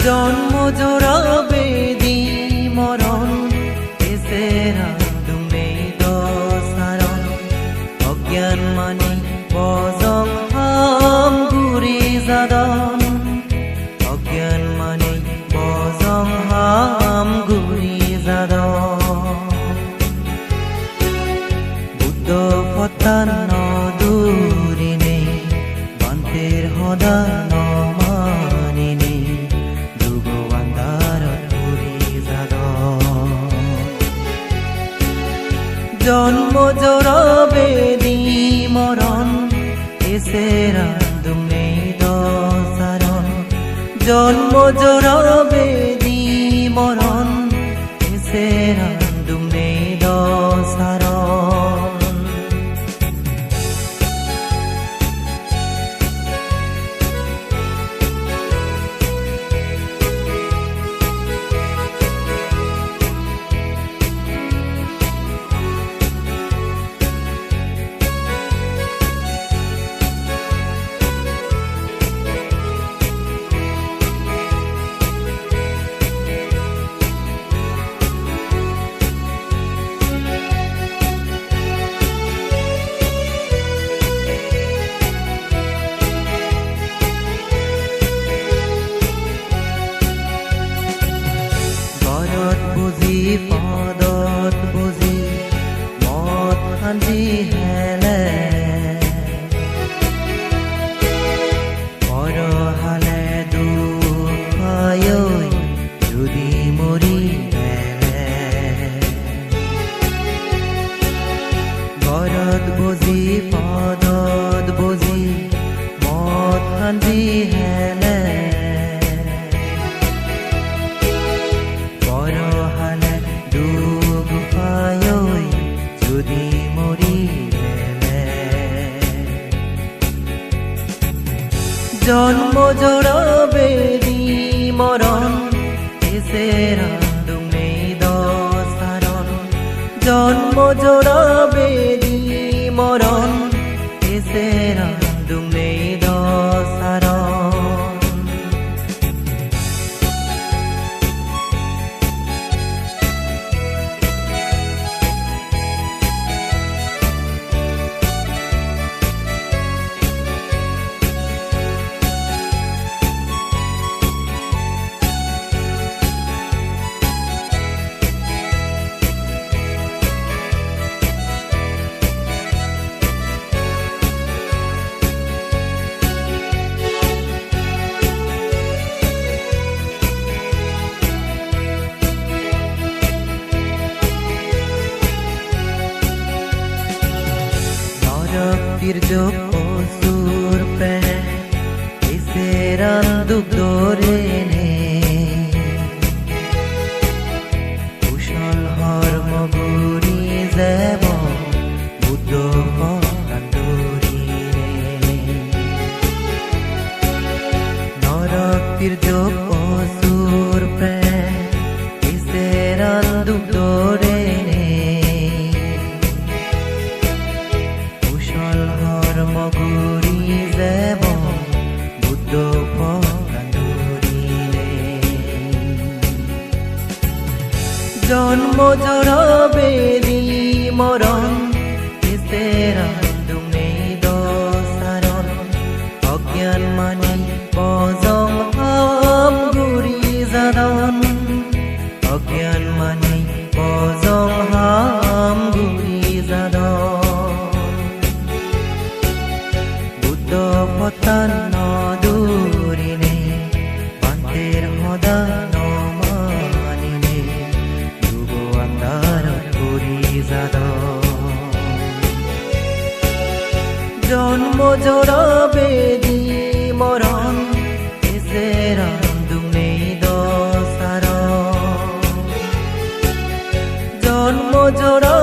জন্ম জোড়া বেদি মরণ এসেরা তুমি দসারণ অজ্ঞান মানে বজং হাম গুরি জাদন অজ্ঞান মানে বজং হাম গুরি জাদন বুদ্ধ ফতান নদুরিনে বান্তের হদা নমানিনে জন্ম জোড়া বেদি মরণ এসেরা তুমি দসারণ জন্ম জোড়া বেদি মরণ এসেরা তুমি দসারণ বুজি পদত বুজি মত খান্দি হেলে পর হালে দুখায় যদি মরি হেলে গরত বুজি পদত বুজি মত খান্দি হেলে যদি মরি জন্ম জোড়া বেদি মরণ এসেরা তুমি দসারণ জন্ম জোড়া বেদি মরণ এসেরা তুমি দসারণ তীর্যক অসুর প্রেম এসেরান দুঃখরে নে কুশল হর্ম গুরি যাব বুদ্ধ কান্দুরি নরক তীর্যক অসুর প্রেম এসেরান দুঃখরে নে মগুরি যাব বুদ্ধ কান্দুরিলে জন্ম জোড়া বেদি মরণ এসেরা তুমি দসারণ অজ্ঞান মানে বজং হাম গুরি জাদন অজ্ঞান মানে বজং হাম গুরি জাদন ফতান নদুরিনে বান্তের হদা নমানিনে যুগ আন্ধার করি জাদন জন্ম জোড়া বেদি মরণ এসেরা তুমি দসারণ জন্ম জোড়া